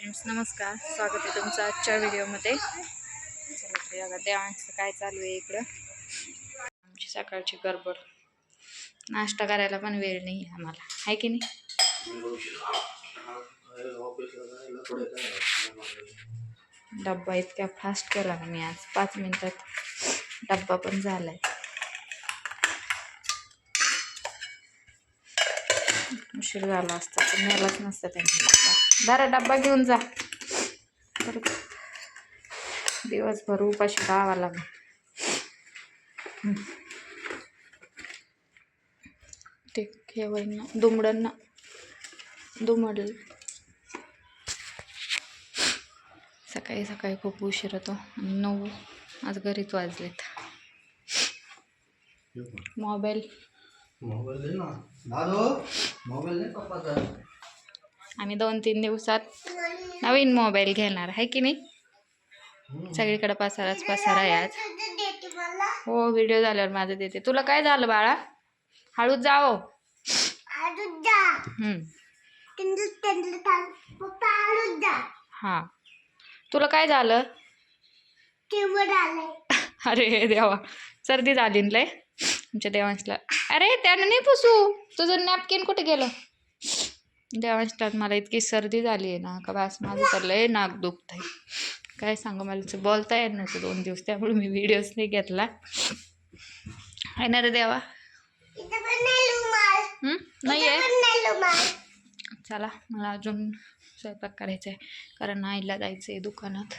Friends नमस्कार, स्वागत आहे तुमचं आजच्या व्हिडिओमध्ये. चला तरी आता देवांचं काय चालू आहे इकडं. आमची सकाळची गडबड, नाश्ता करायला पण वेळ नाही आम्हाला, आहे की नाही. डब्बा इतक्या फास्ट केला ना मी आज, 5 मिनिटात डब्बा पण झालाय. उशीर झाला असता तर नेलाच नसतं त्यांनी. जरा डब्बा घेऊन जा, दिवसभर उपाशी राहावा लागला. ते खेळांना दुमडांना दुमडलं. सकाळी सकाळी खूप उशीर होतो आणि 9 आज घरीच वाजलेत. मोबाईल आम्ही 2-3 दिवसात नवीन मोबाईल घेणार, आहे की नाही. सगळीकडे पसाराच पसारा आहे आज. हो, व्हिडिओ झाल्यावर माझं देते. तुला काय झालं बाळा? हळूच जाओ. हा, तुला काय झालं? अरे देवा, सर्दी झाली ना लय आमच्या देवांशला. अरे त्यानं नाही पुसू, तुझं नॅपकिन कुठे गेलं? देवांशला मला इतकी सर्दी झाली आहे ना का बस, माझं तर लय नाक दुखतंय. काय सांगू, मला बोलता येत नव्हतं 2 दिवस, त्यामुळे मी व्हिडिओच नाही घेतला. आहे ना रे देवा? नाही आहे. चला, मला अजून स्वयंपाक करायचा आहे, कारण आईला जायचं आहे दुकानात,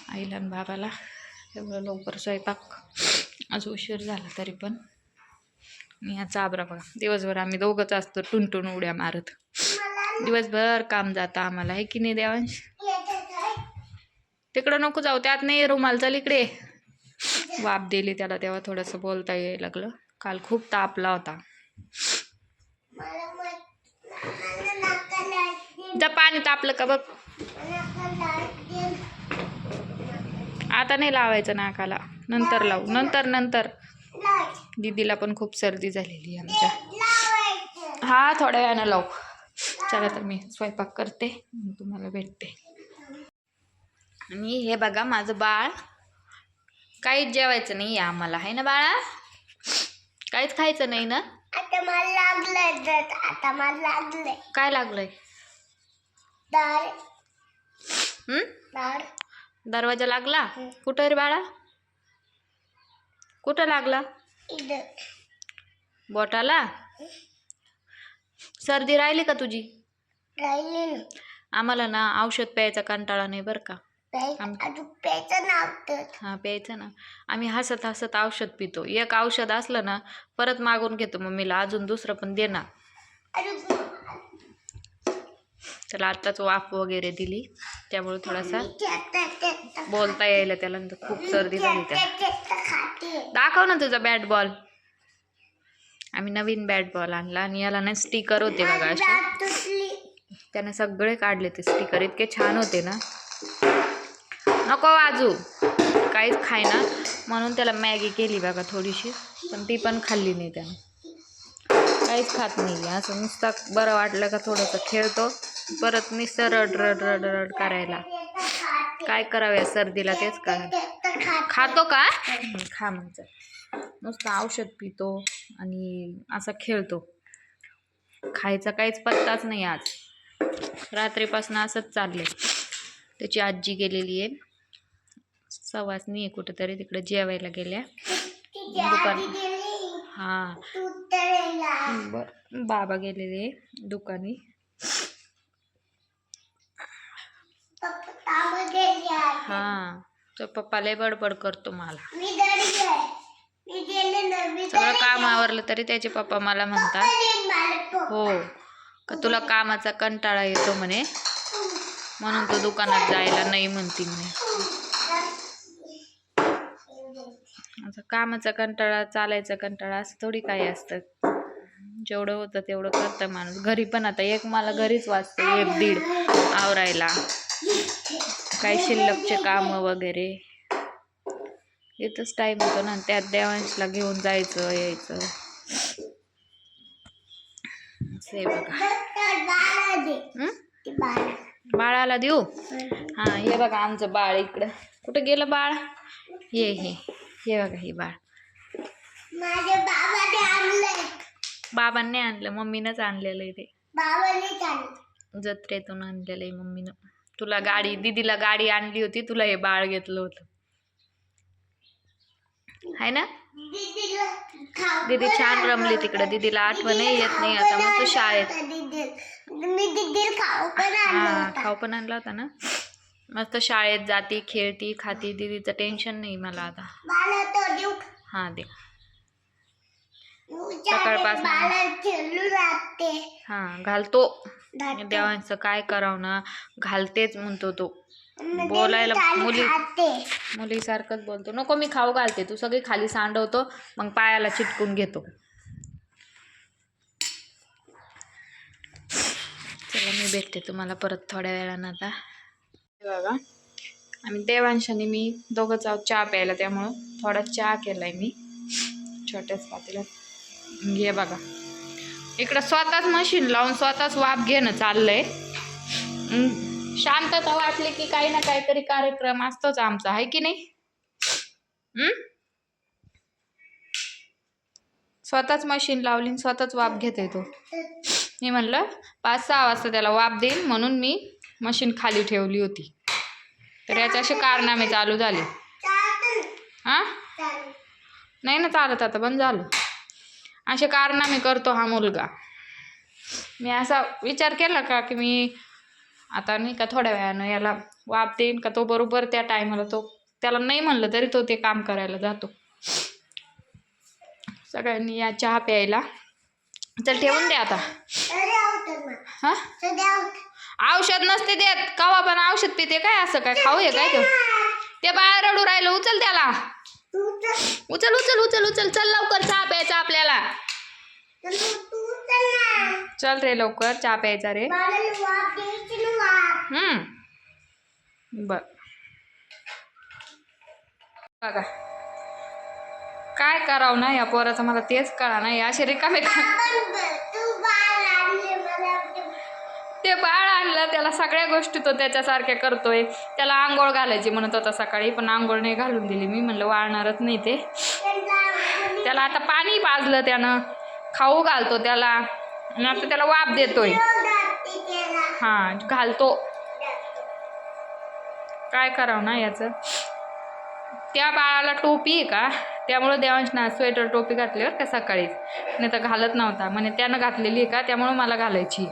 आईला आणि बाबाला. एवढं लवकर स्वयंपाक, आज उशीर झाला तरी पण. मी याचा आबरा बघा, दिवसभर आम्ही दोघंच असतो टुनटुन उड्या मारत. दिवसभर काम जातं आम्हाला, आहे की नाही देवांश? तिकडं नको जाऊ, त्यात नाही रुमाल, चल इकडे. वाफ दिली त्याला तेव्हा थोडंसं बोलता यायला लागलं. काल खूप तापला होता. जा, पाणी तापलं का बघ. आता नाही लावायचं नाकाला, नंतर लावू, नंतर. दीदीला पण खूप सर्दी झालेली आमच्या. हा, थोड्या वेळानं लावू. चला तर मी स्वयंपाक करते, तुम्हाला भेटते. आणि हे बघा माझं बाळ, काहीच जेवायचं नाही आम्हाला, आहे ना बाळा? काहीच खायचं नाही ना? आता मला लागलंय. काय लागलंय? दरवाजा लागला? कुठं रे बाळा? कुठं लागला? बोटाला? सर्दी राहिली का तुझी? राहिली. आम्हाला ना औषध प्यायचा कंटाळा नाही बरं का. हा, प्यायचं ना. आम्ही हसत हसत औषध पितो. एक औषध असलं ना परत मागून घेतो मम्मीला, अजून दुसरं पण दे ना. त्याला आत्ताच वाफ वगैरे दिली, त्यामुळे थोडासा बोलता यायला त्याला. खूप सर्दी झाली त्याला. दाखव ना तुझा बॅट बॉल. आम्ही नवीन बॅट बॉल आणला आणि याला ना स्टिकर होते बघा असे, त्याने सगळे काढले ते स्टिकर. इतके छान होते ना. नको वाजू, काहीच खाय ना, म्हणून त्याला मॅगी केली बघा थोडीशी, पण ती पण खाल्ली नाही त्यानं. काहीच खात नाही, असं नुसतं बरं वाटलं का थोडंसं खेळतो, परत नुसतं रड करायला. काय करावं या सर्दीला तेच कळा. खातो का? खा म्हणजे. नुसतं औषध पितो आणि असा खेळतो. खायचा काहीच पत्ताच नाही आज. रात्रीपासून असंच चाललंय. त्याची आजी गेलेली आहे, सवासनी आहे कुठेतरी, तिकडे जेवायला गेल्या दुकान. हा, बाबा गेलेले दुकानी. हा, तो पप्पा लय बडबड करतो मला. सगळं काम आवरलं तरी त्याचे पप्पा मला म्हणतात, हो का तुला कामाचा कंटाळा येतो म्हणे, म्हणून तो दुकानात जायला नाही म्हणती म्हणे. आता कामाचा कंटाळा, चालायचा कंटाळा असं थोडी काही असतं. जेवढं होतं तेवढं करतं माणूस. घरी पण आता मला घरीच वाजतं 1-1:30 आवरायला. काही शिल्लकचे कामं वगैरे इथंच टाईम होतो ना, त्यात देवांशला घेऊन जायचं यायचं. असं आहे बघा. बाळाला देऊ. हा हे बघा आमचं बाळ इकडं. कुठं गेलं बाळ? हे बघा हे बाळ. माझ्या बाबाने आणलंय. बाबांनी आणलं, मम्मीनंच आणलेलं आहे ते. बाबानेच आणलं. जत्रेतून आणलेलं आहे मम्मीनं. तुला गाडी, दीदीला गाडी आणली होती, तुला हे बाळ घेतलं होतं आहे ना. दीदी छान रमली तिकडं. दीदीला आठवणही येत नाही आता, मग तू शाळेत. हा खाऊ पण आणला होता ना. मस्त शाळेत जाती, खेळती, खाती. दीदीचं टेन्शन नाही मला आता. हा दे. सकाळपासून हा घालतो. देवांचं काय करावं ना, घालतेच म्हणतो तो. बोलायला मुलीसारखंच बोलतो. नको मी खाऊ घालते, तू सगळी खाली सांडवतो, मग पायाला चिटकून घेतो. चला मी भेटते तुम्हाला परत थोड्या वेळानं. आता बघा आम्ही देवांशाने मी दोघंच आहोत चहा प्यायला, त्यामुळं थोडा चहा केलाय मी छोट्याच पातेल्यात. हे बघा इकडं स्वतःच मशीन लावून स्वतःच वाफ घेणं चाललंय. शांतता वाटली की काही ना काहीतरी कार्यक्रम असतोच आमचा, आहे की नाही. स्वतःच मशीन लावली, स्वतःच वाफ घेते तो. मी म्हणलं 5-6 वाजता त्याला वाफ देईन, म्हणून मी मशीन खाली ठेवली होती. तर याचे असे कारनामे चालू झाले. हा नाही ना चालत, आता बंद झालं. असे कारनामे करतो हा मुलगा. मी असा विचार केला का की मी आता नाही का थोड्या वेळानं याला वाफ देईन का, तो बरोबर त्या टायमाला तो, त्याला नाही म्हणलं तरी तो ते काम करायला जातो. सगळ्यांनी या चहा प्यायला. चल ठेवून दे आता. हा औषध नसते देत कवा पण औषध पिते काय, असं काय खाऊ आहे काय ते बाहेर रडू राहिलं. उचल त्याला, उचल उचल उचल उचल. चल लवकर चहा प्यायचा आपल्याला. चल रे लवकर चहा प्यायचा रे. बर बघा काय करावं ना या पोराचं, मला तेच कळा नाही. असे रिकामे ते बाळ आणलं त्याला, सगळ्या गोष्टी तो त्याच्यासारख्या करतोय. त्याला आंघोळ घालायची म्हणत होता सकाळी, पण आंघोळ नाही घालून दिली. मी म्हणलं वाळणारच नाही ते. त्याला आता पाणी पाजलं त्यानं, खाऊ घालतो त्याला, आणि आता त्याला वाफ देतोय. हा घालतो. काय करावं ना याचं. त्या बाळाला टोपी आहे का, त्यामुळं देवांशना स्वेटर टोपी घातली बरं का सकाळीच, नाही तर घालत नव्हता. म्हणे त्यानं घातलेली आहे का, त्यामुळं मला घालायची.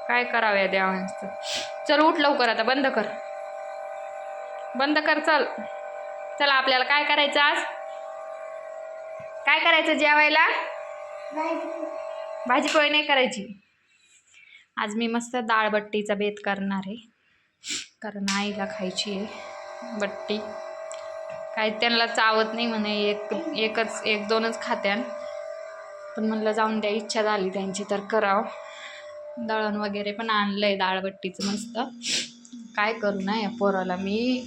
काय करावं या देवांचं. चल उठ लवकर आता, बंद कर बंद कर. चल चला आपल्याला काय करायचं आज, काय करायचं जेवायला. भाजी पोळी नाही करायची आज. मी मस्त डाळबट्टीचा बेत करणार आहे, कारण आईला खायची आहे बट्टी. काय त्यांना चावत नाही म्हणे, एक दोनच खात्यान. पण म्हणलं जाऊन द्या, इच्छा झाली त्यांची तर करावं. दळण वगैरे पण आणलंय डाळबट्टीचं मस्त. काय करू ना या पोराला. मी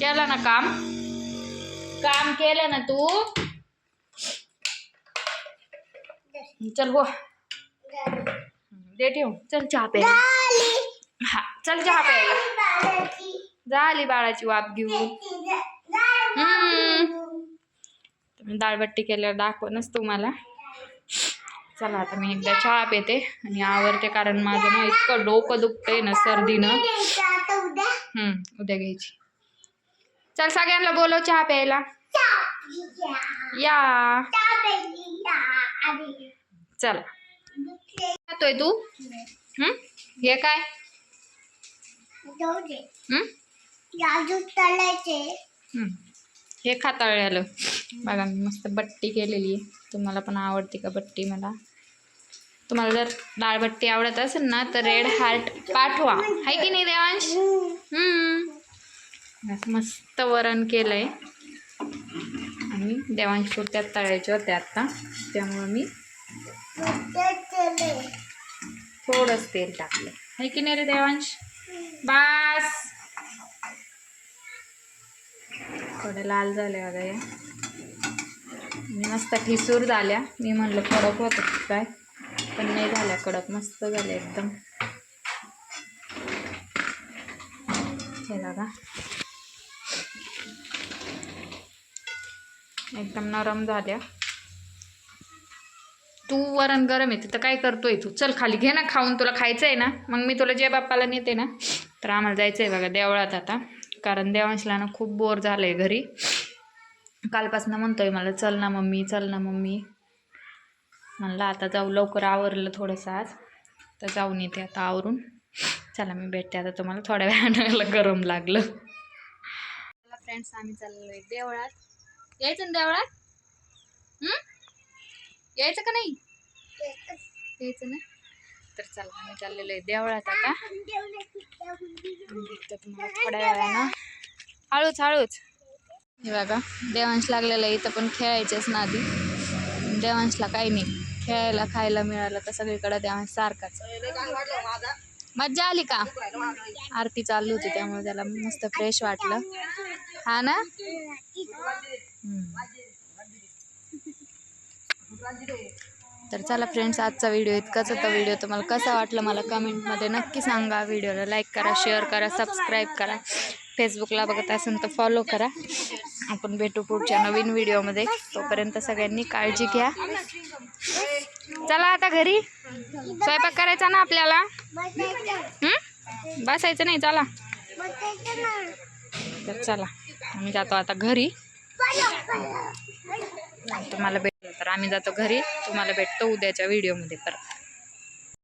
केलं ना काम केलं ना तू. चल हो दे ठेव. चल चहा प्यायला. हा चल चहा प्यायला. झाली बाळाची वाफ घेऊन. डाळबट्टी केल्यावर दाखवणच तुम्हाला. चला आता मी एकदा चहा पिते आणि आवरते, कारण माझं ना इतकं डोकं दुखतंय ना सर्दीनं. उद्या घ्यायची. चल सगळ्यांना बोलव चहा प्यायला या. चला खातोय तू. हे काय हे खाताळ्यालं बघा. मी मस्त बट्टी केलेली आहे. तुम्हाला पण आवडते का बट्टी. मला तुम्हाला जर डाळबट्टी आवडत असेल ना तर रेड हार्ट पाठवा, आहे की नाही देवांश. मस्त वरण केलंय आणि देवांश पुरत्यात तळायचे होते आता, त्यामुळं मी थोडंच तेल टाकलं, आहे की नाही रे देवांश. बास थोडं लाल झाले बघा या. मस्त ठिसूर झाल्या. मी म्हणलं कडक होतं काय, पण नाही झाल्या कडक, मस्त झाले एकदम. हे बघा एकदम नरम झाल्या. तू वरण गरम आहे तिथं काय करतोय तू? चल खाली घे ना खाऊन, तुला खायचं आहे ना. मग मी तुला जे बाप्पाला नेते ना. तर आम्हाला जायचं आहे बघा देवळात आता, कारण देवांशला ना खूप बोर झालं आहे घरी. कालपासून म्हणतोय मला चल ना मम्मी, चल ना मम्मी. म्हणलं आता जाऊ, लवकर आवरलं थोडंसं आज, तर जाऊन येते आता आवरून. चला मी भेटते आता तुम्हाला थोड्या वेळानं, गरम लागलं. फ्रेंड्स आम्ही चाललो आहे देवळात. यायचं ना देवळात? यायचं का नाही? यायचं ना. तर चला आम्ही चाललेलो आहे देवळात आता. तुम्हाला थोड्या वेळानं, हळूच हळूच. हे बघा देवांश लागलेलं आहे इथं, पण खेळायचेच ना आधी. देवांशला काही नाही, खेळायला खायला मिळालं तर सगळीकडे देवांश सारखाच. मज्जा आली का? आरती चालू होती त्यामुळे त्याला मस्त फ्रेश वाटलं. हा ना. तर चला फ्रेंड्स आजचा व्हिडिओ इतकाच होता. व्हिडिओ तुम्हाला कसा वाटला मला कमेंटमध्ये नक्की सांगा. व्हिडिओला लाईक करा, शेअर करा, सबस्क्राईब करा. फेसबुकला बघत असेल तर फॉलो करा. आपण भेटू पुढच्या नवीन व्हिडिओमध्ये. तोपर्यंत सगळ्यांनी काळजी घ्या. चला आता घरी, स्वयंपाक करायचा ना आपल्याला. बसायचं नाही, चला. तर चला आम्ही जातो आता घरी. तुम्हाला भेटलं तर आम्ही जातो घरी. तुम्हाला भेटतो उद्याच्या व्हिडिओमध्ये परत.